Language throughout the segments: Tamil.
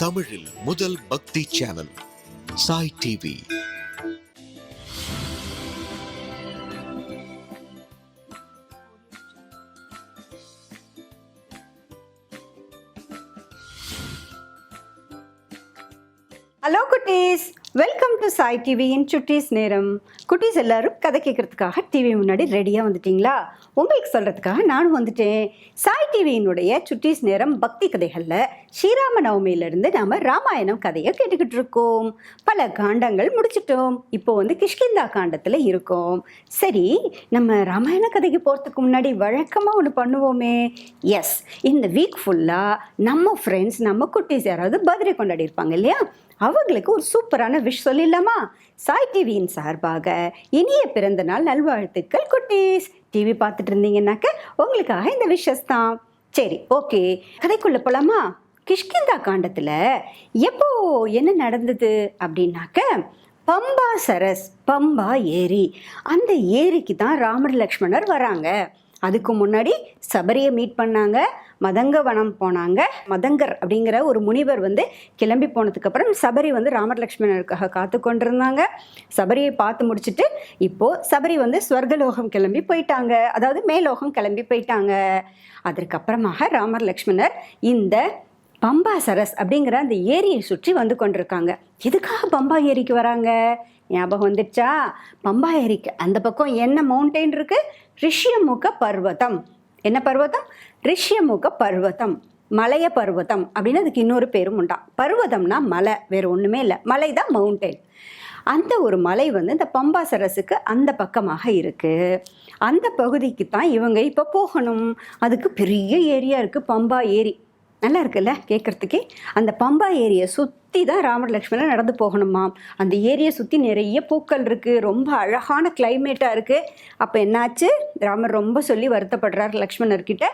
தமிழில் முதல் பக்தி சேனல் சாய் டிவி. ஹலோ குட்டீஸ், வெல்கம் டு சாய் டிவியின் சுட்டீஸ் நேரம். குட்டீஸ் எல்லாரும் கதை கேட்கறதுக்காக டிவி முன்னாடி ரெடியாக வந்துட்டீங்களா? உங்களுக்கு சொல்கிறதுக்காக நானும் வந்துட்டேன். சாய் டிவியினுடைய சுட்டீஸ் நேரம் பக்தி கதைகளில் ஸ்ரீராம நவமியிலிருந்து நாம் ராமாயணம் கதையை கேட்டுக்கிட்டு இருக்கோம். பல காண்டங்கள் முடிச்சிட்டோம். இப்போ கிஷ்கிந்தா காண்டத்தில் இருக்கோம். சரி, நம்ம ராமாயண கதைக்கு போகிறதுக்கு முன்னாடி வழக்கமாக ஒன்று பண்ணுவோமே. எஸ், இந்த வீக் ஃபுல்லாக நம்ம ஃப்ரெண்ட்ஸ், நம்ம குட்டீஸ் யாராவது பர்த்டே கொண்டாடி இருப்பாங்க இல்லையா? அவங்களுக்கு ஒரு சூப்பரான விஷ் சொல்லிடலாமா? சாய் டிவியின் சார்பாக இனிய பிறந்த நாள் நல்வாழ்த்துக்கள் குட்டீஸ். டிவி பார்த்துட்டு இருந்தீங்கன்னாக்க உங்களுக்காக இந்த விஷஸ் தான். சரி, ஓகே, கதைக்குள்ள போலாமா? கிஷ்கிந்தா காண்டத்தில் எப்போ என்ன நடந்தது அப்படின்னாக்க, பம்பா சரஸ், பம்பா ஏரி, அந்த ஏரிக்கு தான் ராமர் லக்ஷ்மணர் வராங்க. அதுக்கு முன்னாடி சபரியை மீட் பண்ணாங்க, மதங்க வனம் போனாங்க. மதங்கர் அப்படிங்கிற ஒரு முனிவர் கிளம்பி போனதுக்கப்புறம் சபரி ராமர் லக்ஷ்மணருக்காக காத்து கொண்டிருந்தாங்க. சபரியை பார்த்து முடிச்சுட்டு இப்போது சபரி ஸ்வர்கலோகம் கிளம்பி போயிட்டாங்க, அதாவது மேலோகம் கிளம்பி போயிட்டாங்க. அதற்கப்புறமாக ராமர் லக்ஷ்மணர் இந்த பம்பா சரஸ் அப்படிங்கிற அந்த ஏரியை சுற்றி கொண்டிருக்காங்க. எதுக்காக பம்பா ஏரிக்கு வராங்க? ஞாபகம் வந்துடுச்சா? பம்பா ஏரிக்கு அந்த பக்கம் என்ன மவுண்டெயின் இருக்கு? ரிஷ்யமுக பர்வதம். என்ன பர்வதம்? ரிஷ்யமுக பர்வதம், மலைய பர்வதம் அப்படின்னு அதுக்கு இன்னொரு பேரும் உண்டா. பர்வதம்னா மலை, வேறு ஒன்றுமே இல்லை. மலை தான் மவுண்டெயின். அந்த ஒரு மலை இந்த பம்பா சரஸுக்கு அந்த பக்கமாக இருக்குது. அந்த பகுதிக்கு தான் இவங்க இப்போ போகணும். அதுக்கு பெரிய ஏரியா இருக்குது, பம்பா ஏரி. நல்லா இருக்குல்ல கேட்குறதுக்கே? அந்த பம்பா ஏரியை சுற்றி தான் ராமர் லக்ஷ்மணன் நடந்து போகணுமாம். அந்த ஏரியை சுற்றி நிறைய பூக்கள் இருக்குது, ரொம்ப அழகான கிளைமேட்டாக இருக்குது. அப்போ என்னாச்சு? ராமர் ரொம்ப சொல்லி வருத்தப்படுறார் லக்ஷ்மணர்கிட்ட,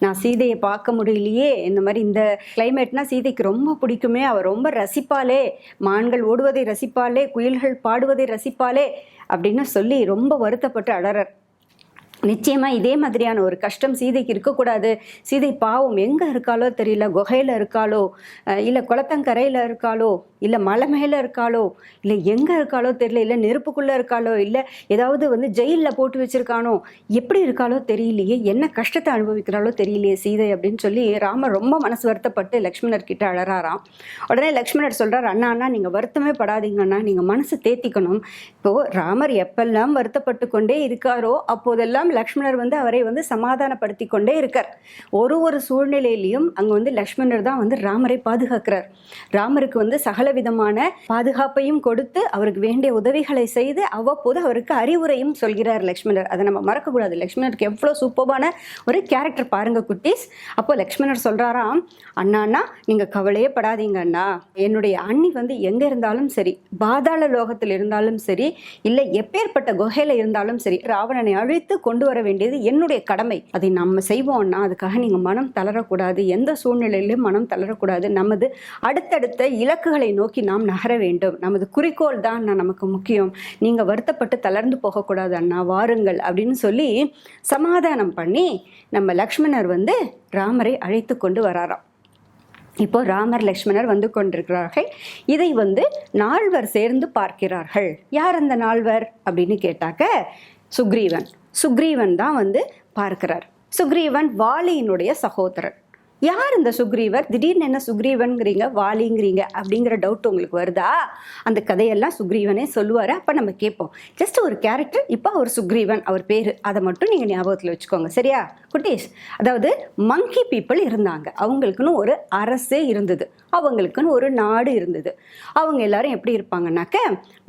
நான் சீதையை பார்க்க முடியலையே, இந்த மாதிரி இந்த கிளைமேட்னா சீதைக்கு ரொம்ப பிடிக்குமே, அவள் ரொம்ப ரசிப்பாளே, மான்கள் ஓடுவதை ரசிப்பாளே, குயில்கள் பாடுவதை ரசிப்பாளே அப்படின்னு சொல்லி ரொம்ப வருத்தப்பட்டு அழறார். நிச்சயமாக இதே மாதிரியான ஒரு கஷ்டம் சீதைக்கு இருக்கக்கூடாது. சீதை பாவம் எங்கே இருக்காளோ தெரியல, குகையில் இருக்காளோ, இல்லை குளத்தங்கரையில் இருக்காளோ, இல்லை மலை மேலே இருக்காளோ, இல்லை எங்கே இருக்காளோ தெரியல, இல்லை நெருப்புக்குள்ளே இருக்காளோ, இல்லை ஏதாவது ஜெயிலில் போட்டு வச்சுருக்கானோ, எப்படி இருக்காளோ தெரியலையே, என்ன கஷ்டத்தை அனுபவிக்கிறாளோ தெரியலையே சீதை அப்படின்னு சொல்லி ராமர் ரொம்ப மனசு வருத்தப்பட்டு லக்ஷ்மணர்கிட்ட அழறாராம். உடனே லக்ஷ்மணர் சொல்கிறார், அண்ணா அண்ணா நீங்கள் வருத்தமே படாதீங்கண்ணா, நீங்கள் மனசு தேத்திக்கணும். இப்போது ராமர் எப்பெல்லாம் வருத்தப்பட்டு கொண்டே இருக்காரோ அப்போதெல்லாம் லக்ஷ்மணர் அவரை சமாதானப்படுத்தி கொண்டே இருக்கார். ஒரு சூழ்நிலையிலையும் அங்கே லக்ஷ்மணர் தான் ராமரை பாதுகாக்கிறார். ராமருக்கு சகல விதமான பாதுகாப்பையும் கொடுத்து அவருக்கு வேண்டிய உதவிகளை செய்து அவ்வப்போது அவருக்கு அறிவுரையும் சொல்கிறார் லக்ஷ்மணர். அதை நம்ம மறக்கக்கூடாது. லக்ஷ்மணருக்கு எவ்வளோ சூப்பரான ஒரு கேரக்டர் பாருங்க குட்டீஸ். அப்போ லக்ஷ்மணர் சொல்கிறாராம், அண்ணா நீங்கள் கவலையே படாதீங்க அண்ணா, என்னுடைய அண்ணி எங்கே இருந்தாலும் சரி, பாதாள லோகத்தில் இருந்தாலும் சரி, இல்லை எப்பேற்பட்ட குகையில் இருந்தாலும் சரி, ராவணனை அழித்து கொண்டு வர வேண்டியது என்னுடைய கடமை. அதை நம்ம செய்வோம்னா அதுக்காக நீங்கள் மனம் தளரக்கூடாது, எந்த சூழ்நிலையிலும் மனம் தளரக்கூடாது. நமது அடுத்தடுத்த இலக்குகளை நோக்கி நாம் நகர வேண்டும். நமது குறிக்கோள் தான் நமக்கு முக்கியம். நீங்கள் வருத்தப்பட்டு தளர்ந்து போகக்கூடாது அண்ணா, வாருங்கள் அப்படின்னு சொல்லி சமாதானம் பண்ணி நம்ம லக்ஷ்மணர் ராமரை அழைத்து கொண்டு வராராம். இப்போ ராமர் லக்ஷ்மணர் கொண்டிருக்கிறார்கள். இதை நால்வர் சேர்ந்து பார்க்கிறார்கள். யார் அந்த நால்வர் அப்படின்னு கேட்டாக்க, சுக்ரீவன் தான் பார்க்கிறார். சுக்ரீவன் வாலியினுடைய சகோதரன். யார் இந்த சுக்ரீவர்? திடீர்னு என்ன சுக்ரீவன்கிறீங்க, வாலிங்கிறீங்க அப்படிங்கிற டவுட் உங்களுக்கு வருதா? அந்த கதையெல்லாம் சுக்ரீவனே சொல்லுவார். அப்போ நம்ம கேட்போம். ஜஸ்ட் ஒரு கேரக்டர். இப்போ அவர் சுக்ரீவன், அவர் பேர், அதை மட்டும் நீங்கள் ஞாபகத்தில் வச்சுக்கோங்க, சரியா குட்டீஸ்? அதாவது மங்கி பீப்புள் இருந்தாங்க, அவங்களுக்குன்னு ஒரு அரசே இருந்தது, அவங்களுக்குன்னு ஒரு நாடு இருந்தது. அவங்க எல்லாரும் எப்படி இருப்பாங்கன்னாக்க,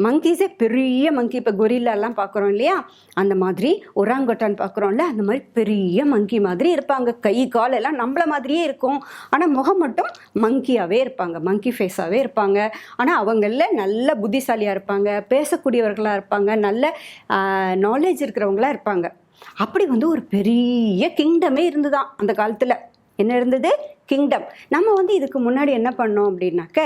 மங்கீஸே பெரிய மங்கி, இப்போ கொரில்லாலாம் பார்க்குறோம் இல்லையா, அந்த மாதிரி ஒராங்கொட்டான் பார்க்குறோம்ல, அந்த மாதிரி பெரிய மங்கி மாதிரி இருப்பாங்க. கை கால் எல்லாம் நம்மள மாதிரியே இருக்கும், ஆனால் முகம் மட்டும் மங்கியாகவே இருப்பாங்க, மங்கி ஃபேஸாகவே இருப்பாங்க. ஆனால் அவங்கள நல்ல புத்திசாலியாக இருப்பாங்க, பேசக்கூடியவர்களாக இருப்பாங்க, நல்ல நாலேஜ் இருக்கிறவங்களாக இருப்பாங்க. அப்படி ஒரு பெரிய கிங்டமே இருந்துதான் அந்த காலத்தில். என்ன இருந்தது? கிங்டம். நம்ம வந்து இதுக்கு முன்னாடி என்ன பண்ணோம் அப்படின்னாக்க,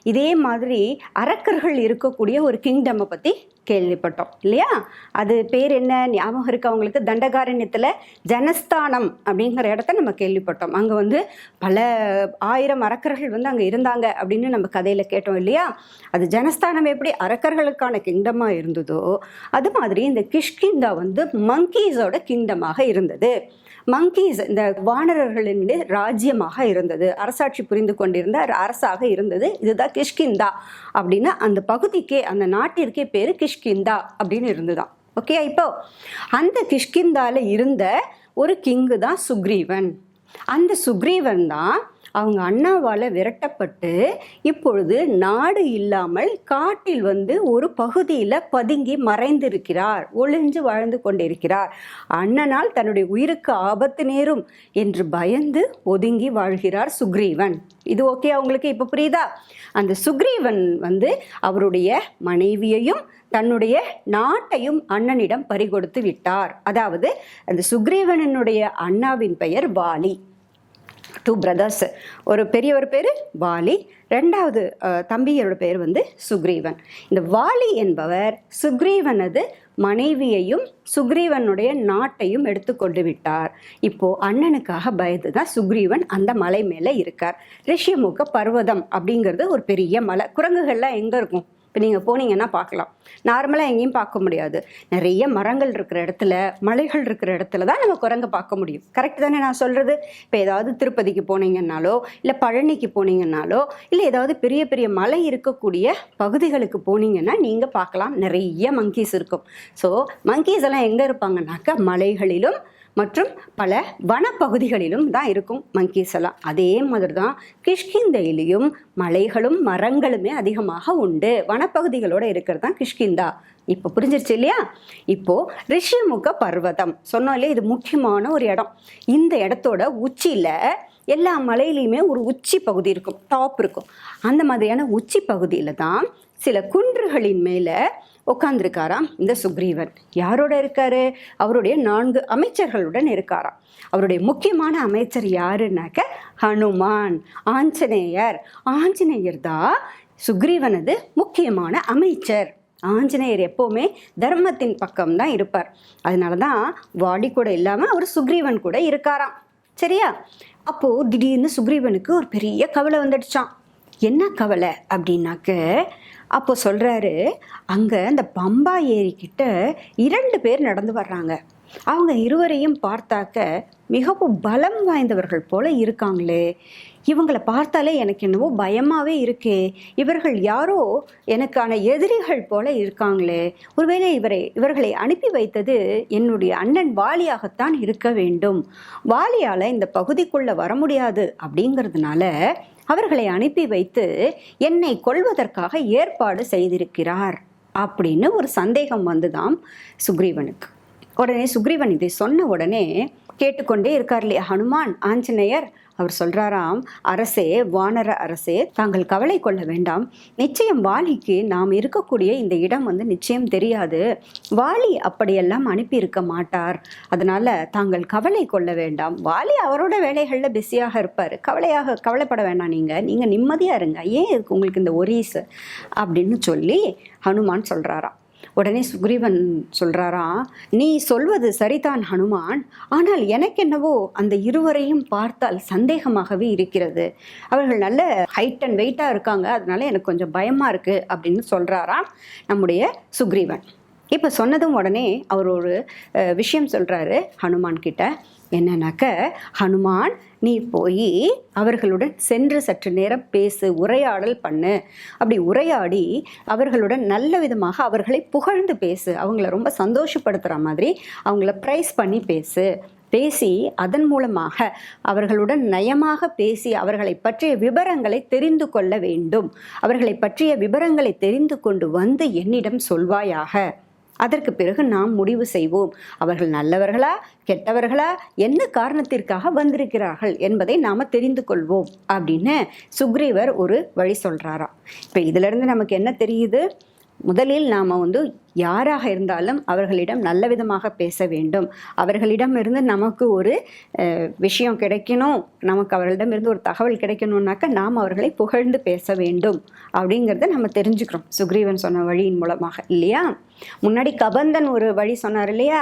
இதே மாதிரி அரக்கர்கள் இருக்கக்கூடிய ஒரு கிங்டமை பற்றி கேள்விப்பட்டோம் இல்லையா? அது பேர் என்ன ஞாபகம் இருக்கு அவங்களுக்கு? தண்டகாரண்யத்தில் ஜனஸ்தானம் அப்படிங்கிற இடத்த நம்ம கேள்விப்பட்டோம். அங்கே வந்து பல 1000 அரக்கர்கள் வந்து அங்கே இருந்தாங்க அப்படின்னு நம்ம கதையில் கேட்டோம் இல்லையா? அது ஜனஸ்தானம் எப்படி அரக்கர்களுக்கான கிங்டமாக இருந்ததோ அது மாதிரி இந்த கிஷ்கிந்தா வந்து மங்கீஸோட கிங்டமாக இருந்தது. மங்கீஸ் இந்த வானரர்களினுடைய ராஜ்யமாக இருந்தது, அரசாட்சி புரிந்து கொண்டிருந்த அரசாக இருந்தது. இதுதான் கிஷ்கிந்தா அப்படின்னு அந்த பகுதிக்கே, அந்த நாட்டிற்கே பேர் கிஷ்கிந்தா அப்படின்னு இருந்துதான். ஓகே, இப்போ அந்த கிஷ்கிந்தால இருந்த ஒரு கிங்கு தான் சுக்ரீவன். அந்த சுக்ரீவன் தான் அவங்க அண்ணாவால் விரட்டப்பட்டு இப்பொழுது நாடு இல்லாமல் காட்டில் வந்து ஒரு பகுதியில் பதுங்கி மறைந்திருக்கிறார், ஒளிஞ்சு வாழ்ந்து கொண்டிருக்கிறார். அண்ணனால் தன்னுடைய உயிருக்கு ஆபத்து நேரும் என்று பயந்து ஒதுங்கி வாழ்கிறார் சுக்ரீவன். இது ஓகே அவங்களுக்கு? இப்போ புரியுதா? அந்த சுக்ரீவன் வந்து அவருடைய மனைவியையும் தன்னுடைய நாட்டையும் அண்ணனிடம் பறிகொடுத்து விட்டார். அதாவது அந்த சுக்ரீவனுடைய அண்ணாவின் பெயர் வாலி. 2 brothers. ஒரு பெரியவர் பேர் வாலி, ரெண்டாவது தம்பியோட பேர் வந்து சுக்ரீவன். இந்த வாலி என்பவர் சுக்ரீவனது மனைவியையும் சுக்ரீவனுடைய நாட்டையும் எடுத்துக்கொண்டு விட்டார். இப்போ அண்ணனுக்காக பயந்து தான் சுக்ரீவன் அந்த மலை மேலே இருக்கார். ரிஷியமுக பர்வதம் அப்படிங்கிறது ஒரு பெரிய மலை. குரங்குகள்லாம் எங்கே இருக்கும்? இப்போ நீங்கள் போனீங்கன்னா பார்க்கலாம். நார்மலாக எங்கேயும் பார்க்க முடியாது. நிறைய மரங்கள் இருக்கிற இடத்துல, மலைகள் இருக்கிற இடத்துல தான் நம்ம குரங்கை பார்க்க முடியும். கரெக்ட் தானே நான் சொல்கிறது? இப்போ ஏதாவது திருப்பதிக்கு போனீங்கன்னாலோ, இல்லை பழனிக்கு போனீங்கன்னாலோ, இல்லை ஏதாவது பெரிய பெரிய மலை இருக்கக்கூடிய பகுதிகளுக்கு போனீங்கன்னா நீங்கள் பார்க்கலாம், நிறைய மங்கீஸ் இருக்கும். ஸோ மங்கீஸ் எல்லாம் எங்கே இருப்பாங்கன்னாக்கா மலைகளிலும் மற்றும் பல வனப்பகுதிகளிலும் தான் இருக்கும் மங்கீஸ் எல்லாம். அதே மாதிரி தான் கிஷ்கிந்தையிலையும் மலைகளும் மரங்களுமே அதிகமாக உண்டு. வனப்பகுதிகளோடு இருக்கிறது தான் கிஷ்கிந்தா. இப்போ புரிஞ்சிருச்சு இல்லையா? இப்போது ரிஷிமுக பர்வதம் சொன்னோம் இல்லையா, இது முக்கியமான ஒரு இடம். இந்த இடத்தோட உச்சியில் எல்லா மலையிலையுமே ஒரு உச்சி பகுதி இருக்கும், டாப் இருக்கும். அந்த மாதிரியான உச்சி பகுதியில் தான் சில குன்றுகளின் மேலே உட்கார்ந்துருக்காராம் இந்த சுக்ரீவன். யாரோட இருக்காரு? அவருடைய 4 அமைச்சர்களுடன் இருக்காராம். அவருடைய முக்கியமான அமைச்சர் யாருன்னாக்க ஹனுமான், ஆஞ்சநேயர். ஆஞ்சநேயர் தான் சுக்ரீவனது முக்கியமான அமைச்சர். ஆஞ்சநேயர் எப்போவுமே தர்மத்தின் பக்கம்தான் இருப்பார். அதனால தான் வாலி கூட இல்லாமல் அவர் சுக்ரீவன் கூட இருக்காராம். சரியா? அப்போது திடீர்னு சுக்ரீவனுக்கு ஒரு பெரிய கவலை வந்துடுச்சான். என்ன கவலை அப்படின்னாக்க, அப்போ சொல்கிறாரு, அங்கே அந்த பம்பா ஏரிக்கிட்ட 2 பேர் நடந்து வர்றாங்க. அவங்க இருவரையும் பார்த்தாக்க மிகவும் பலம் வாய்ந்தவர்கள் போல இருக்காங்களே. இவங்களை பார்த்தாலே எனக்கு என்னவோ பயமாகவே இருக்கே. இவர்கள் யாரோ எனக்கான எதிரிகள் போல இருக்காங்களே. ஒருவேளை இவர்களை அனுப்பி வைத்தது என்னுடைய அண்ணன் வாலியாகத்தான் இருக்க வேண்டும். வாலியால் இந்த பகுதிக்குள்ளே வர முடியாது அப்படிங்கிறதுனால அவர்களை அனுப்பி வைத்து என்னை கொல்வதற்காக ஏற்பாடு செய்திருக்கிறார் அப்படின்னு ஒரு சந்தேகம் வந்துதான் சுக்ரீவனுக்கு. உடனே சுக்ரீவன் இதை சொன்ன உடனே கேட்டுக்கொண்டே இருக்கார் இல்லையா ஹனுமான், ஆஞ்சநேயர். அவர் சொல்கிறாராம், அரசே, வானர அரசே, தாங்கள் கவலை கொள்ள வேண்டாம். நிச்சயம் வாலிக்கு நாம் இருக்கக்கூடிய இந்த இடம் வந்து நிச்சயம் தெரியாது. வாலி அப்படியெல்லாம் அனுப்பியிருக்க மாட்டார். அதனால் தாங்கள் கவலை கொள்ள வேண்டாம். வாலி அவரோட வேலைகளில் பிஸியாக இருப்பார். கவலைப்பட வேண்டாம். நீங்கள் நிம்மதியாக இருங்க. ஏன் இருக்கு உங்களுக்கு இந்த ஒரீஸ் அப்படின்னு சொல்லி ஹனுமான் சொல்கிறாராம். உடனே சுக்ரீவன் சொல்கிறாராம், நீ சொல்வது சரிதான் ஹனுமான், ஆனால் எனக்கு என்னவோ அந்த இருவரையும் பார்த்தால் சந்தேகமாகவே இருக்கிறது. அவர்கள் நல்ல ஹைட் அண்ட் வெயிட்டாக இருக்காங்க, அதனால எனக்கு கொஞ்சம் பயமாக இருக்குது அப்படின்னு சொல்கிறாராம் நம்முடைய சுக்ரீவன். இப்போ சொன்னதும் உடனே அவர் ஒரு விஷயம் சொல்கிறாரு ஹனுமான் கிட்ட. என்னன்னாக்க, ஹனுமான், நீ போய் அவர்களுடன் சென்று சற்று நேரம் பேசு, உரையாடல் பண்ணு. அப்படி உரையாடி அவர்களுடன் நல்ல விதமாக அவர்களை புகழ்ந்து பேசு. அவங்கள ரொம்ப சந்தோஷப்படுத்துகிற மாதிரி அவங்கள ப்ரைஸ் பண்ணி பேசி அதன் மூலமாக அவர்களுடன் நயமாக பேசி அவர்களை பற்றிய விவரங்களை தெரிந்து கொள்ள வேண்டும். அவர்களை பற்றிய விவரங்களை தெரிந்து கொண்டு வந்து என்னிடம் சொல்வாயாக. அதற்கு பிறகு நாம் முடிவு செய்வோம், அவர்கள் நல்லவர்களா கெட்டவர்களா, என்ன காரணத்திற்காக வந்திருக்கிறார்கள் என்பதை நாம் தெரிந்து கொள்வோம் அப்படின்னு சுக்ரீவர் ஒரு வழி சொல்கிறாராம். இப்போ இதிலிருந்து நமக்கு என்ன தெரியுது? முதலில் நாம் வந்து யாராக இருந்தாலும் அவர்களிடம் நல்ல விதமாக பேச வேண்டும். அவர்களிடமிருந்து நமக்கு ஒரு விஷயம் கிடைக்கணும், நமக்கு அவர்களிடமிருந்து ஒரு தகவல் கிடைக்கணும்னாக்கா நாம் அவர்களை புகழ்ந்து பேச வேண்டும் அப்படிங்கிறத நம்ம தெரிஞ்சுக்கிறோம் சுக்ரீவன் சொன்ன வழியின் மூலமாக, இல்லையா? முன்னாடி கபந்தன் ஒரு வழி சொன்னார் இல்லையா,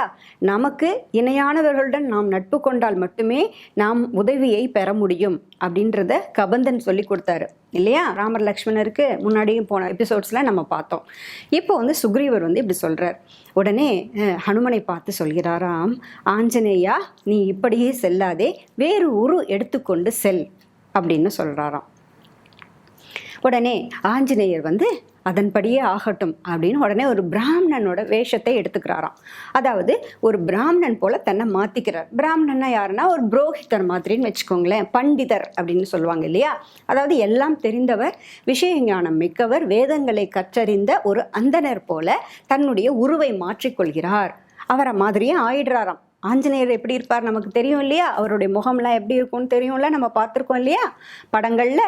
நமக்கு இணையானவர்களுடன் நாம் நட்பு கொண்டால் மட்டுமே நாம் உதவியை பெற முடியும் அப்படின்றத கபந்தன் சொல்லி கொடுத்தாரு இல்லையா? ராமர் லக்ஷ்மணருக்கு முன்னாடியும் போன எபிசோட்ஸ்ல நம்ம பார்த்தோம். இப்போ சுக்ரீவர் இப்படி சொல்றார். உடனே ஹனுமனை பார்த்து சொல்கிறாராம், ஆஞ்சநேயா நீ இப்படியே செல்லாதே, வேறு உரு எடுத்துக்கொண்டு செல் அப்படின்னு சொல்றாராம். உடனே ஆஞ்சநேயர் அதன்படியே ஆகட்டும் அப்படின்னு உடனே ஒரு பிராமணனோட வேஷத்தை எடுத்துக்கிறாராம். அதாவது ஒரு பிராமணன் போல தன்னை மாத்திக்கிறார். பிராமணன்னா யாருன்னா ஒரு புரோஹிதர் மாதிரின்னு வச்சுக்கோங்களேன், பண்டிதர் அப்படின்னு சொல்லுவாங்க இல்லையா? அதாவது எல்லாம் தெரிந்தவர், விஷய ஞானம் மிக்கவர், வேதங்களை கற்றறிந்த ஒரு அந்தணர் போல தன்னுடைய உருவை மாற்றிக்கொள்கிறார். அவரை மாதிரியே ஆயிடுறாராம். ஆஞ்சநேயர் எப்படி இருப்பார் நமக்கு தெரியும் இல்லையா? அவருடைய முகம்லாம் எப்படி இருக்கும்னு தெரியும்ல, நம்ம பார்த்துருக்கோம் இல்லையா படங்கள்ல.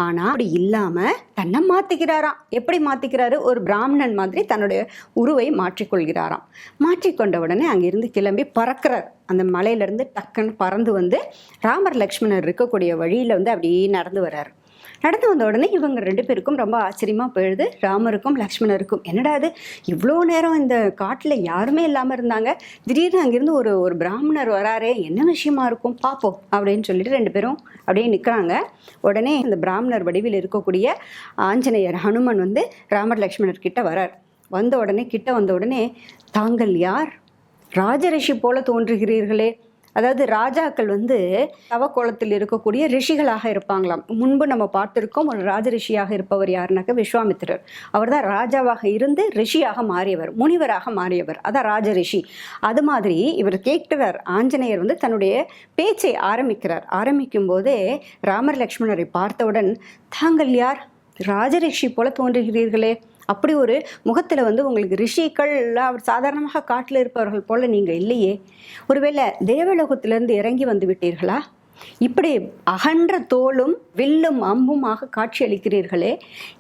ஆனால் அப்படி இல்லாமல் தன்னை மாற்றிக்கிறாராம். எப்படி மாற்றிக்கிறாரு? ஒரு பிராமணன் மாதிரி தன்னுடைய உருவை மாற்றிக்கொள்கிறாராம். மாற்றிக்கொண்ட உடனே அங்கிருந்து கிளம்பி பறக்கிறார். அந்த மலையிலேருந்து டக்குன்னு பறந்து ராமர் லக்ஷ்மணர் இருக்கக்கூடிய வழியில் அப்படியே நடந்து வர்றார். நடந்து வந்த உடனே இவங்க 2 பேருக்கும் ரொம்ப ஆச்சரியமாக போயிடுது. ராமருக்கும் லக்ஷ்மணருக்கும், என்னடா அது இவ்வளோ நேரம் இந்த காட்டில் யாருமே இல்லாமல் இருந்தாங்க, திடீர்னு அங்கேருந்து ஒரு பிராமணர் வராரே, என்ன விஷயமா இருக்கும் பார்ப்போம் அப்படின்னு சொல்லிட்டு 2 பேரும் அப்படியே நிற்கிறாங்க. உடனே இந்த பிராமணர் வடிவில் இருக்கக்கூடிய ஆஞ்சநேயர் ஹனுமன் ராமர் லக்ஷ்மணர் கிட்ட வரார். கிட்ட வந்த உடனே தாங்கள் யார்? ராஜரிஷி போல தோன்றுகிறீர்களே. அதாவது ராஜாக்கள் தவக்கோலத்தில் இருக்கக்கூடிய ரிஷிகளாக இருப்பாங்களாம். முன்பு நம்ம பார்த்துருக்கோம், ஒரு ராஜரிஷியாக இருப்பவர் யாருனாக்க விஸ்வாமித்திரர். அவர் தான் ராஜாவாக இருந்து ரிஷியாக மாறியவர், முனிவராக மாறியவர், அதான் ராஜரிஷி. அது மாதிரி இவர் கேட்கிறார். ஆஞ்சநேயர் தன்னுடைய பேச்சை ஆரம்பிக்கும் போதே ராமர் லக்ஷ்மணரை பார்த்தவுடன், தாங்கள் யார்? ராஜரிஷி போல தோன்றுகிறீர்களே. அப்படி ஒரு முகத்தில் உங்களுக்கு ரிஷிகள் அவர் சாதாரணமாக காட்டில் இருப்பவர்கள் போல நீங்கள் இல்லையே. ஒருவேளை தேவலோகத்திலிருந்து இறங்கி வந்து விட்டீர்களா? இப்படி அகன்ற தோளும் வில்லும் அம்புமாக காட்சி அளிக்கிறீர்களே.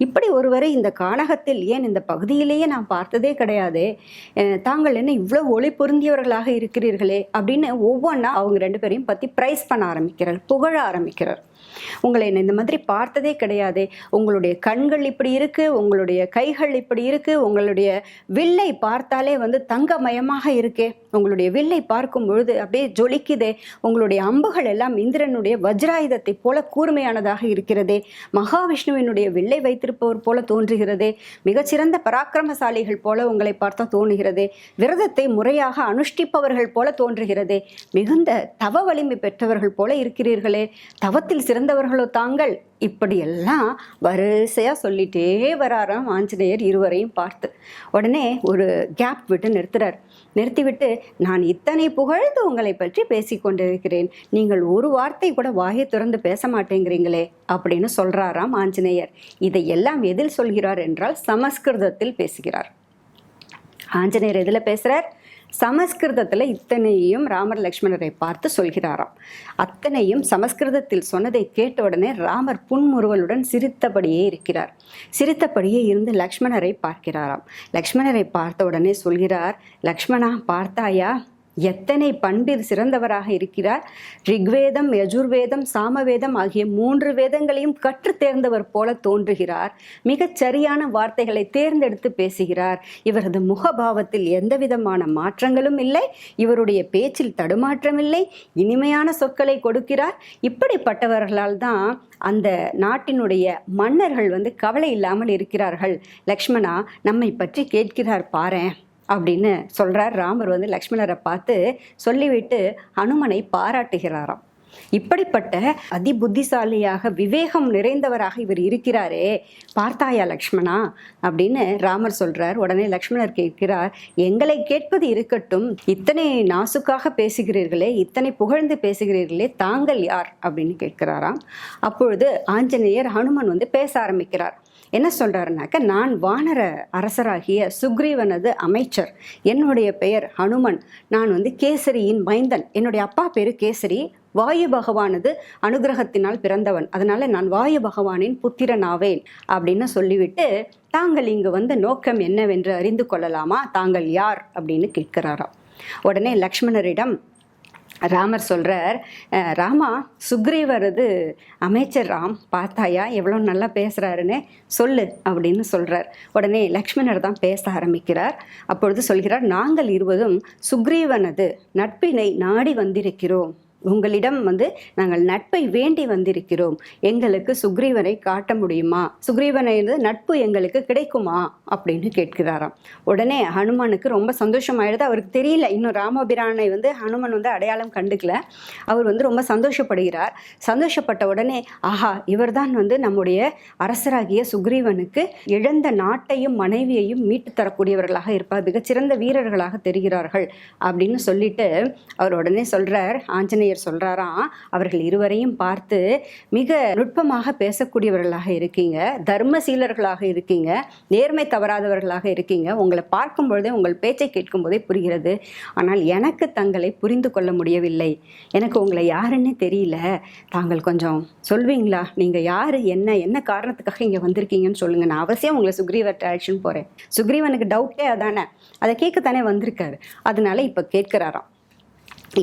இப்படி ஒருவரை இந்த கானகத்தில், ஏன் இந்த பகுதியிலேயே நான் பார்த்ததே கிடையாதே. தாங்கள் என்ன இவ்வளோ ஒளி பொருந்தியவர்களாக இருக்கிறீர்களே அப்படின்னு ஒவ்வொன்றா அவங்க 2 பேரையும் பற்றி ப்ரைஸ் பண்ண ஆரம்பிக்கிறார், புகழ ஆரம்பிக்கிறார். உங்களை இந்த மாதிரி பார்த்ததே கிடையாது, உங்களுடைய கண்கள் இப்படி இருக்கு, உங்களுடைய கைகள் இப்படி இருக்கு, உங்களுடைய வில்லை பார்த்தாலே தங்கமயமாக இருக்கே, உங்களுடைய வில்லை பார்க்கும் பொழுது அப்படியே ஜொலிக்குதே, உங்களுடைய அம்புகள் எல்லாம் இந்திரனுடைய வஜ்ராயுதத்தை போல கூர்மையானதாக இருக்கிறதே, மகாவிஷ்ணுவினுடைய வில்லை வைத்திருப்பவர் போல தோன்றுகிறதே, மிகச்சிறந்த பராக்கிரமசாலிகள் போல உங்களை பார்த்தா தோன்றுகிறதே, விரதத்தை முறையாக அனுஷ்டிப்பவர்கள் போல தோன்றுகிறதே, மிகுந்த தவ வலிமை பெற்றவர்கள் போல இருக்கிறீர்களே, தவத்தில் சிறந்தவர்களோ தாங்கள். இப்படியெல்லாம் வரிசையாக சொல்லிட்டே வராராம் ஆஞ்சநேயர் இருவரையும் பார்த்து. உடனே ஒரு கேப் விட்டு நிறுத்திவிட்டு, நான் இத்தனை புகழ்ந்து உங்களை பற்றி பேசிக்கொண்டிருக்கிறேன், நீங்கள் ஒரு வார்த்தை கூட வாயை திறந்து பேச மாட்டேங்கிறீங்களே அப்படின்னு சொல்றாராம் ஆஞ்சநேயர். இதையெல்லாம் எதில் சொல்கிறார் என்றால் சமஸ்கிருதத்தில் பேசுகிறார். ஆஞ்சநேயர் எதில் பேசுகிறார்? சமஸ்கிருதத்தில் இத்தனையும் ராமர் லக்ஷ்மணரை பார்த்து சொல்கிறாராம். அத்தனையும் சமஸ்கிருதத்தில் சொன்னதை கேட்ட உடனே ராமர் புன்முறுவலுடன் சிரித்தபடியே இருக்கிறார். சிரித்தபடியே இருந்து லக்ஷ்மணரை பார்க்கிறாராம். லக்ஷ்மணரை பார்த்த உடனே சொல்கிறார், லக்ஷ்மணா பார்த்தாயா, எத்தனை பண்பில் சிறந்தவராக இருக்கிறார். ரிக்வேதம், யஜுர்வேதம், சாமவேதம் ஆகிய 3 வேதங்களையும் கற்று தேர்ந்தவர் போல தோன்றுகிறார். மிகச் சரியான வார்த்தைகளை தேர்ந்தெடுத்து பேசுகிறார். இவரது முகபாவத்தில் எந்த விதமான மாற்றங்களும் இல்லை, இவருடைய பேச்சில் தடுமாற்றம் இல்லை, இனிமையான சொற்களை கொடுக்கிறார். இப்படிப்பட்டவர்களால் தான் அந்த நாட்டினுடைய மன்னர்கள் கவலை இல்லாமல் இருக்கிறார்கள். லக்ஷ்மணா நம்மை பற்றி கேட்கிறார் பாரேன் அப்படின்னு சொல்றார். ராமர் லக்ஷ்மணரை பார்த்து சொல்லிவிட்டு ஹனுமனை பாராட்டுகிறாராம். இப்படிப்பட்ட அதி புத்திசாலியாக விவேகம் நிறைந்தவராக இவர் இருக்கிறாரே, பார்த்தாயா லக்ஷ்மணா அப்படின்னு ராமர் சொல்றார். உடனே லக்ஷ்மணர் கேட்கிறார், எங்களை கேட்பது இருக்கட்டும், இத்தனை நாசுக்காக பேசுகிறீர்களே, இத்தனை புகழ்ந்து பேசுகிறீர்களே, தாங்கள் யார் அப்படின்னு கேட்கிறாராம். அப்பொழுது ஆஞ்சநேயர் ஹனுமன் பேச ஆரம்பிக்கிறார். என்ன சொல்கிறாருனாக்க, நான் வானர அரசராகிய சுக்ரீவனது அமைச்சர், என்னுடைய பெயர் ஹனுமன், நான் வந்து கேசரியின் மைந்தன், என்னுடைய அப்பா பேரு கேசரி, வாயு பகவானது அனுகிரகத்தினால் பிறந்தவன், அதனால நான் வாயு பகவானின் புத்திரனாவேன் அப்படின்னு சொல்லிவிட்டு, தாங்கள் இங்கு வந்த நோக்கம் என்னவென்று அறிந்து கொள்ளலாமா, தாங்கள் யார் அப்படின்னு கேட்கிறாராம். உடனே லக்ஷ்மணரிடம் ராமர் சொல்கிறார், ராமா, சுக்ரீவரது அமைச்சர் ராம், பார்த்தாயா எவ்வளோ நல்லா பேசுகிறாருன்னு, சொல்லு அப்படின்னு சொல்கிறார். உடனே லக்ஷ்மணர் தான் பேச ஆரம்பிக்கிறார். அப்பொழுது சொல்கிறார், நாங்கள் இருவரும் சுக்ரீவனது நட்பினை நாடி வந்திருக்கிறோம், உங்களிடம் வந்து நாங்கள் நட்பை வேண்டி வந்திருக்கிறோம், எங்களுக்கு சுக்ரீவனை காட்ட முடியுமா, சுக்ரீவனை நட்பு எங்களுக்கு கிடைக்குமா அப்படின்னு கேட்கிறாராம். உடனே ஹனுமானுக்கு ரொம்ப சந்தோஷமாயிடுது. அவருக்கு தெரியல இன்னும் ராமபிரானை வந்து ஹனுமன் வந்து அடையாளம் கண்டுக்கல. அவர் வந்து ரொம்ப சந்தோஷப்படுகிறார். சந்தோஷப்பட்ட உடனே, ஆஹா, இவர்தான் வந்து நம்முடைய அரசராகிய சுக்ரீவனுக்கு இழந்த நாட்டையும் மனைவியையும் மீட்டு தரக்கூடியவர்களாக இருப்பார், மிகச்சிறந்த வீரர்களாக தெரிகிறார்கள் அப்படின்னு சொல்லிட்டு அவர் உடனே சொல்றார், ஆஞ்சநேயர் சொல்றாராம், அவர்கள் இருவரையும் பார்த்து, மிக நுட்பமாக பேசக்கூடியவர்களாக இருக்கீங்க, தர்மசீலர்களாக இருக்கீங்க, நேர்மை தவறாதவர்களாக இருக்கீங்க, உங்களை பார்க்கும் பொழுதே உங்கள் பேச்சை கேட்கும் போதே புரிகிறது, ஆனால் எனக்கு தங்களை புரிந்து கொள்ள முடியவில்லை, எனக்கு உங்களை யாருன்னே தெரியல, தாங்கள் கொஞ்சம் சொல்வீங்களா, நீங்க யாரு, என்ன காரணத்துக்காக இங்க வந்திருக்கீங்கன்னு சொல்லுங்க, நான் அவசியம் உங்களை சுக்ரீவர்கிட்ட அழைச்சின்னு போறேன். சுக்ரீவனுக்கு டவுட்டே அதானே, அதை கேட்கத்தானே வந்திருக்காரு, அதனால இப்ப கேட்கிறாராம்.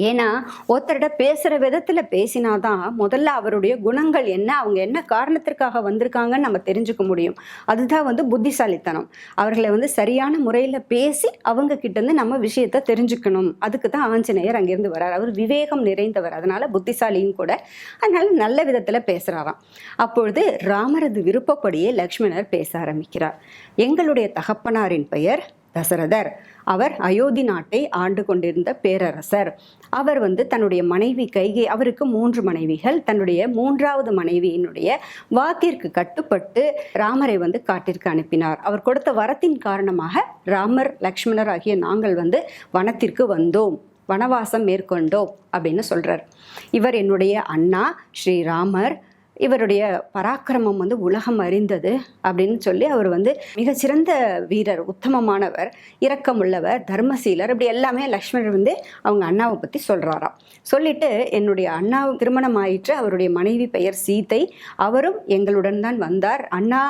ஏன்னா ஒருத்தர்கிட்ட பேசுகிற விதத்தில் பேசினாதான் முதல்ல அவருடைய குணங்கள் என்ன, அவங்க என்ன காரணத்திற்காக வந்திருக்காங்கன்னு நம்ம தெரிஞ்சுக்க முடியும். அதுதான் வந்து புத்திசாலித்தனம். அவர்களை வந்து சரியான முறையில் பேசி அவங்க கிட்டேருந்து நம்ம விஷயத்தை தெரிஞ்சுக்கணும். அதுக்கு தான் ஆஞ்சநேயர் அங்கேருந்து வர்றார். அவர் விவேகம் நிறைந்தவர், அதனால புத்திசாலியும் கூட, அதனால நல்ல விதத்தில் பேசுகிறாராம். அப்பொழுது ராமரது விருப்பப்படியே லக்ஷ்மணர் பேச ஆரம்பிக்கிறார். எங்களுடைய தகப்பனாரின் பெயர் தசரதர், அவர் அயோத்தி நாட்டை ஆண்டு கொண்டிருந்த பேரரசர். அவர் வந்து தன்னுடைய மனைவி கைகை, அவருக்கு 3 மனைவிகள், தன்னுடைய 3வது மனைவியினுடைய வாக்கிற்கு கட்டுப்பட்டு ராமரை வந்து காட்டிற்கு அனுப்பினார். அவர் கொடுத்த வரத்தின் காரணமாக ராமர், லக்ஷ்மணர் ஆகிய நாங்கள் வந்து வனத்திற்கு வந்தோம், வனவாசம் மேற்கொண்டோம் அப்படின்னு சொல்றார். இவர் என்னுடைய அண்ணா ஸ்ரீராமர், இவருடைய பராக்கிரமம் வந்து உலகம் அறிந்தது அப்படின்னு சொல்லி அவர் வந்து மிகச்சிறந்த வீரர், உத்தமமானவர், இரக்கமுள்ளவர், தர்மசீலர், இப்படி எல்லாமே லக்ஷ்மணர் வந்து அவங்க அண்ணாவை பற்றி சொல்கிறாராம். சொல்லிட்டு, என்னுடைய அண்ணா திருமணம் ஆயிற்று, அவருடைய மனைவி பெயர் சீதை, அவரும் எங்களுடன் தான் வந்தார், அண்ணா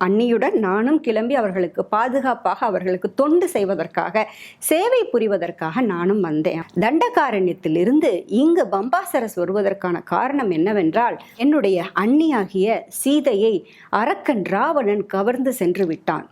அண்ணியுடன் நானும் கிளம்பி அவர்களுக்கு பாதுகாப்பாக, அவர்களுக்கு தொண்டு செய்வதற்காக, சேவை புரிவதற்காக நானும் வந்தேன். தண்டகாரண்யத்திலிருந்து இங்கு பம்பாசரஸ் வருவதற்கான காரணம் என்னவென்றால், என்னுடைய அண்ணியாகிய சீதையை அரக்கன் ராவணன் கவர்ந்து சென்று விட்டான்.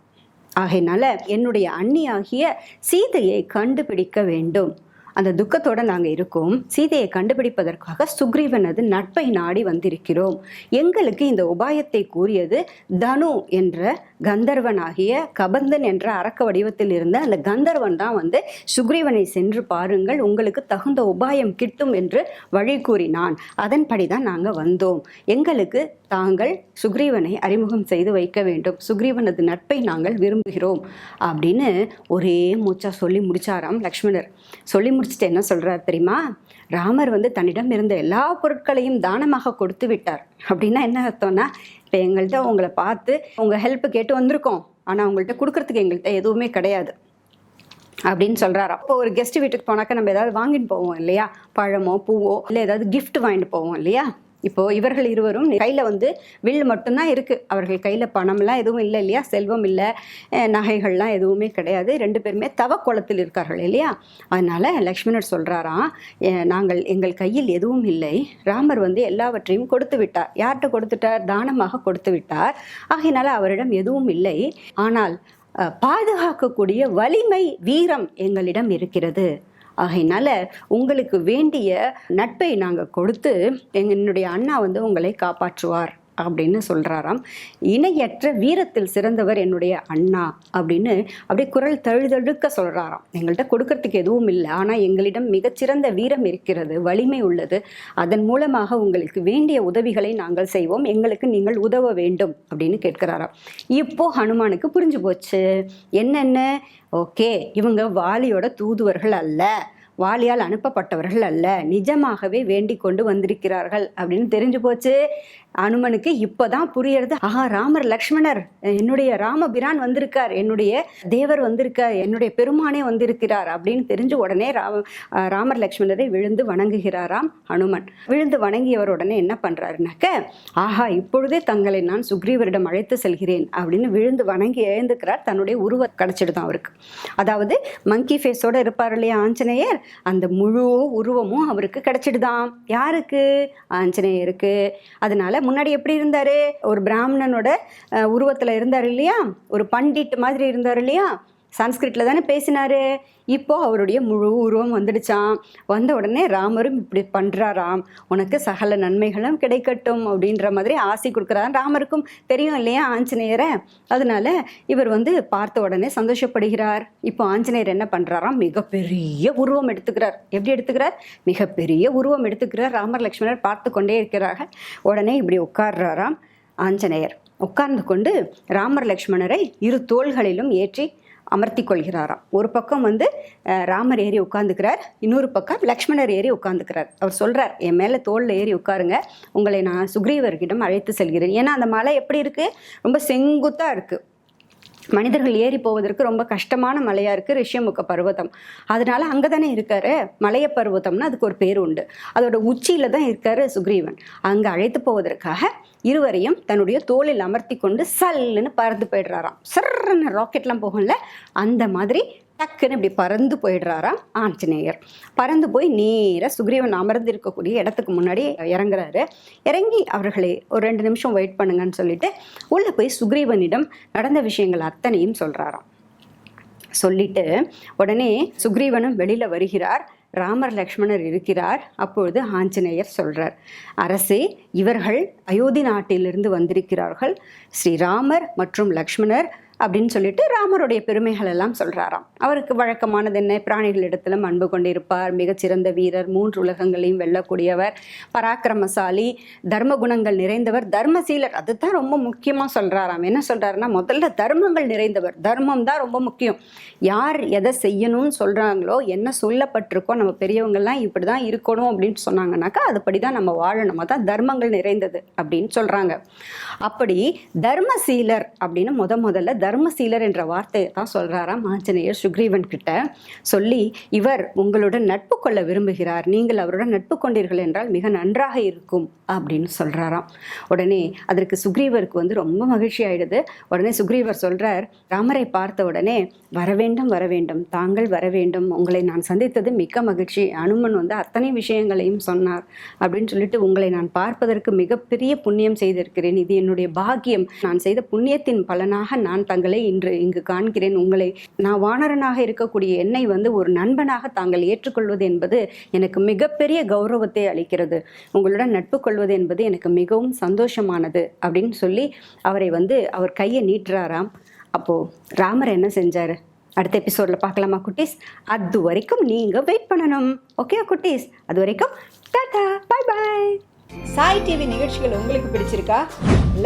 ஆகையினால என்னுடைய அண்ணியாகிய சீதையை கண்டுபிடிக்க வேண்டும். அந்த துக்கத்தோடு நாங்கள் இருக்கோம். சீதையை கண்டுபிடிப்பதற்காக சுக்ரீவனது நட்பை நாடி வந்திருக்கிறோம். எங்களுக்கு இந்த உபாயத்தை கூறியது தனு என்ற கந்தர்வனாகிய கபந்தன் என்ற அரக்க வடிவத்தில் இருந்த அந்த கந்தர்வன் தான் வந்து சுக்ரீவனை சென்று பாருங்கள், உங்களுக்கு தகுந்த உபாயம் கிட்டும் என்று வழி கூறினான். அதன்படி தான் நாங்கள் வந்தோம். எங்களுக்கு தாங்கள் சுக்ரீவனை அறிமுகம் செய்து வைக்க வேண்டும், சுக்ரீவனது நட்பை நாங்கள் விரும்புகிறோம் அப்படின்னு ஒரே மூச்சா சொல்லி முடிச்சாராம் லக்ஷ்மணர். சொல்லி முடிச்சுட்டு என்ன சொல்றார் தெரியுமா? ராமர் வந்து தன்னிடம் இருந்த எல்லா பொருட்களையும் தானமாக கொடுத்து விட்டார். அப்படின்னா என்ன அர்த்தம்னா, இப்போ எங்கள்கிட்ட உங்களை பார்த்து உங்கள் ஹெல்ப் கேட்டு வந்திருக்கோம், ஆனால் உங்கள்கிட்ட கொடுக்கறதுக்கு எங்கள்கிட்ட எதுவுமே கிடையாது அப்படின்னு சொல்கிறாரு. அப்போ ஒரு கெஸ்ட் வீட்டுக்கு போனாக்க நம்ம ஏதாவது வாங்கிட்டு போவோம் இல்லையா, பழமோ பூவோ இல்லை ஏதாவது கிஃப்ட் வாங்கிட்டு போவோம் இல்லையா. இப்போ இவர்கள் இருவரும் கையில் வந்து வில் மட்டும்தான் இருக்குது, அவர்கள் கையில் பணம்லாம் எதுவும் இல்லை இல்லையா, செல்வம் இல்லை, நகைகள்லாம் எதுவுமே கிடையாது. 2 பேருமே தவக்கோலத்தில் இருக்கார்கள் இல்லையா. அதனால் லக்ஷ்மணர் சொல்கிறாராம், எங்கள் கையில் எதுவும் இல்லை, ராமர் வந்து எல்லாவற்றையும் கொடுத்து விட்டார். யார்கிட்ட கொடுத்துட்டார்? தானமாக கொடுத்து விட்டார். ஆகையினால அவரிடம் எதுவும் இல்லை, ஆனால் பாதுகாக்கக்கூடிய வலிமை, வீரம் எங்களிடம் இருக்கிறது. ஆகையினால உங்களுக்கு வேண்டிய நட்பை நாங்கள் கொடுத்து என்னுடைய அண்ணா வந்து உங்களை காப்பாற்றுவார் அப்படின்னு சொல்கிறாராம். இணையற்ற வீரத்தில் சிறந்தவர் என்னுடைய அண்ணா அப்படின்னு அப்படியே குரல் தழுதழுக்க சொல்கிறாராம். எங்கள்கிட்ட கொடுக்கறதுக்கு எதுவும் இல்லை, ஆனால் எங்களிடம் மிகச்சிறந்த வீரம் இருக்கிறது, வலிமை உள்ளது, அதன் மூலமாக உங்களுக்கு வேண்டிய உதவிகளை நாங்கள் செய்வோம், எங்களுக்கு நீங்கள் உதவ வேண்டும் அப்படின்னு கேட்கிறாராம். இப்போ ஹனுமானுக்கு புரிஞ்சு போச்சு என்னென்ன. ஓகே, இவங்க வாலியோட தூதுவர்கள் அல்ல, வாலியால் அனுப்பப்பட்டவர்கள் அல்ல, நிஜமாகவே வேண்டிக் கொண்டு வந்திருக்கிறார்கள் அப்படின்னு தெரிஞ்சு போச்சு. அனுமனுக்கு இப்போதான் புரியறது, ஆஹா ராமர் லக்ஷ்மணர், என்னுடைய ராமபிரான் வந்திருக்கார், என்னுடைய தேவர் வந்திருக்கார், என்னுடைய பெருமானே வந்திருக்கிறார் அப்படின்னு தெரிஞ்சு உடனே ராமர் லக்ஷ்மணரை விழுந்து வணங்குகிறாராம் அனுமன். விழுந்து வணங்கியவர் உடனே என்ன பண்றாருனாக்க, ஆஹா இப்பொழுதே தங்களை நான் சுக்ரீவரிடம் அழைத்து செல்கிறேன் அப்படின்னு விழுந்து வணங்கி எழுந்துக்கிறார். தன்னுடைய உருவம் கிடைச்சிடுதான் அவருக்கு. அதாவது மங்கி ஃபேஸோட இருப்பார் இல்லையா ஆஞ்சநேயர், அந்த முழு உருவமும் அவருக்கு கிடைச்சிடுதான். யாருக்கு? ஆஞ்சநேயருக்கு. அதனால முன்னாடி எப்படி இருந்தாரு? ஒரு பிராமணனோட உருவத்துல இருந்தார் இல்லையா, ஒரு பண்டிட் மாதிரி இருந்தார் இல்லையா, சான்ஸ்கிரிட்ல தானே பேசினாரு. இப்போ அவருடைய முழு உருவம் வந்துடுச்சான். வந்த உடனே ராமரும் இப்படி பண்றாராம், உனக்கு சகல நன்மைகளும் கிடைக்கட்டும் அப்படின்ற மாதிரி ஆசை கொடுக்குறாரு. ராமருக்கும் தெரியும் இல்லையா ஆஞ்சநேயரை, அதனால இவர் பார்த்த உடனே சந்தோஷப்படுகிறார். இப்போ ஆஞ்சநேயர் என்ன பண்றாராம், மிகப்பெரிய உருவம் எடுத்துக்கிறார். எப்படி எடுத்துக்கிறார்? மிகப்பெரிய உருவம் எடுத்துக்கிறார். ராமர் லக்ஷ்மணர் பார்த்து கொண்டே இருக்கிறார்கள். உடனே இப்படி உட்கார்றாராம் ஆஞ்சநேயர். உட்கார்ந்து கொண்டு ராமர் லக்ஷ்மணரை இரு தோள்களிலும் ஏற்றி அமர்த்தி கொள்கிறாராம். ஒரு பக்கம் ராமர் ஏறி உட்காந்துக்கிறார், இன்னொரு பக்கம் லக்ஷ்மணர் ஏறி உட்காந்துக்கிறார். அவர் சொல்றார், என் மேல தோல்ல ஏறி உட்காருங்க, உங்களை நான் சுக்ரீவர்கிடம் அழைத்து செல்கிறேன். ஏன்னா அந்த மலை எப்படி இருக்கு, ரொம்ப செங்குத்தா இருக்கு, மனிதர்கள் ஏறி போவதற்கு ரொம்ப கஷ்டமான மலையா இருக்கு ரிஷியமுக பர்வதம். அதனால அங்கதானே இருக்காரு, மலைய பர்வதம்னு அதுக்கு ஒரு பேர் உண்டு. அதோட உச்சியில தான் இருக்காரு சுக்ரீவன். அங்க அழைத்து போவதற்காக இருவரையும் தன்னுடைய தோளில் அமர்த்தி கொண்டு சல்லுன்னு பறந்து போயிடுறாராம். சர்ன்னு ராக்கெட்லாம் போகும்ல, அந்த மாதிரி டக்குன்னு இப்படி பறந்து போயிடுறாராம் ஆஞ்சநேயர். பறந்து போய் நேராக சுக்ரீவன் அமர்ந்து இருக்கக்கூடிய இடத்துக்கு முன்னாடி இறங்குறாரு. இறங்கி அவர்களை ஒரு 2 நிமிஷம் வெயிட் பண்ணுங்கன்னு சொல்லிட்டு உள்ள போய் சுக்ரீவனிடம் நடந்த விஷயங்கள் அத்தனையும் சொல்றாராம். சொல்லிட்டு உடனே சுக்ரீவனும் வெளியில வருகிறார். ராமர் லக்ஷ்மணர் இருக்கிறார். அப்பொழுது ஆஞ்சநேயர் சொல்றார், அரசே, இவர்கள் அயோத்தி நாட்டிலிருந்து வந்திருக்கிறார்கள். ஸ்ரீராமர் மற்றும் லக்ஷ்மணர் அப்படின்னு சொல்லிட்டு ராமருடைய பெருமைகள் எல்லாம் சொல்றாராம். அவருக்கு வழக்கமானது என்ன, பிராணிகளிடத்திலும் அன்பு கொண்டிருப்பார், மிகச்சிறந்த வீரர், 3 உலகங்களையும் வெல்லக்கூடியவர், பராக்கிரமசாலி, தர்ம குணங்கள் நிறைந்தவர், தர்மசீலர். அதுதான் ரொம்ப முக்கியமா சொல்றாராம். என்ன சொல்றாருன்னா, முதல்ல தர்மங்கள் நிறைந்தவர். தர்மம் தான் ரொம்ப முக்கியம். யார் எதை செய்யணும்னு சொல்றாங்களோ, என்ன சொல்லப்பட்டிருக்கோ, நம்ம பெரியவங்கள்லாம் இப்படிதான் இருக்கணும் அப்படின்னு சொன்னாங்கன்னாக்கா அதுபடிதான் நம்ம வாழணும். தான் தர்மங்கள் நிறைந்தது அப்படின்னு சொல்றாங்க. அப்படி தர்மசீலர் அப்படின்னு முதல்ல தர்மசீலர் என்ற வார்த்தையை தான் சொல்றாராம் ஆஞ்சநேயர் சுக்ரீவன் கிட்ட. சொல்லி, இவர் உங்களுடன் நட்பு கொள்ள விரும்புகிறார், நீங்கள் அவருடன் நட்பு கொண்டீர்கள் என்றால் மிக நன்றாக இருக்கும் அப்படின்னு சொல்றாராம். உடனே அதற்கு சுக்ரீவருக்கு ரொம்ப மகிழ்ச்சி ஆயிடுது. உடனே சுக்ரீவர் சொல்றார், ராமரை பார்த்த உடனே, வரவேண்டும் வரவேண்டும், தாங்கள் வரவேண்டும், உங்களை நான் சந்தித்தது மிக்க மகிழ்ச்சி. அனுமன் அத்தனை விஷயங்களையும் சொன்னார் அப்படின்னு சொல்லிட்டு, உங்களை நான் பார்ப்பதற்கு மிகப்பெரிய புண்ணியம் செய்திருக்கிறேன், இது என்னுடைய பாக்கியம், நான் செய்த புண்ணியத்தின் பலனாக நான் தங்களை இன்று இங்கு காண்கிறேன். உங்களை நான் வானரனாக இருக்கக்கூடிய என்னை ஒரு நண்பனாக தாங்கள் ஏற்றுக்கொள்வது என்பது எனக்கு மிகப்பெரிய கௌரவத்தை அளிக்கிறது. உங்களுடன் நட்பு கொள்வது என்பது எனக்கு மிகவும் சந்தோஷமானது அப்படின்னு சொல்லி அவரை அவர் கையை நீட்டுறாராம். அப்போ ராமர் என்ன செஞ்சாரு அடுத்த எபிசோட்ல பார்க்கலாமா குட்டீஸ்? அது வரைக்கும் நீங்க வெயிட் பண்ணணும். ஓகே குட்டீஸ், அது வரைக்கும் டாடா, பை பை. சாய் டிவி நிகழ்ச்சிகள் உங்களுக்கு பிடிச்சிருக்கா?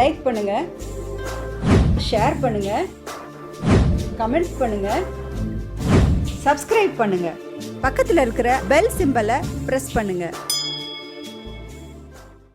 லைக் பண்ணுங்க, ஷேர் பண்ணுங்க, கமெண்ட் பண்ணுங்க, சப்ஸ்கிரைப் பண்ணுங்க, பக்கத்தில் இருக்கிற பெல் சிம்பலை பிரஸ் பண்ணுங்க.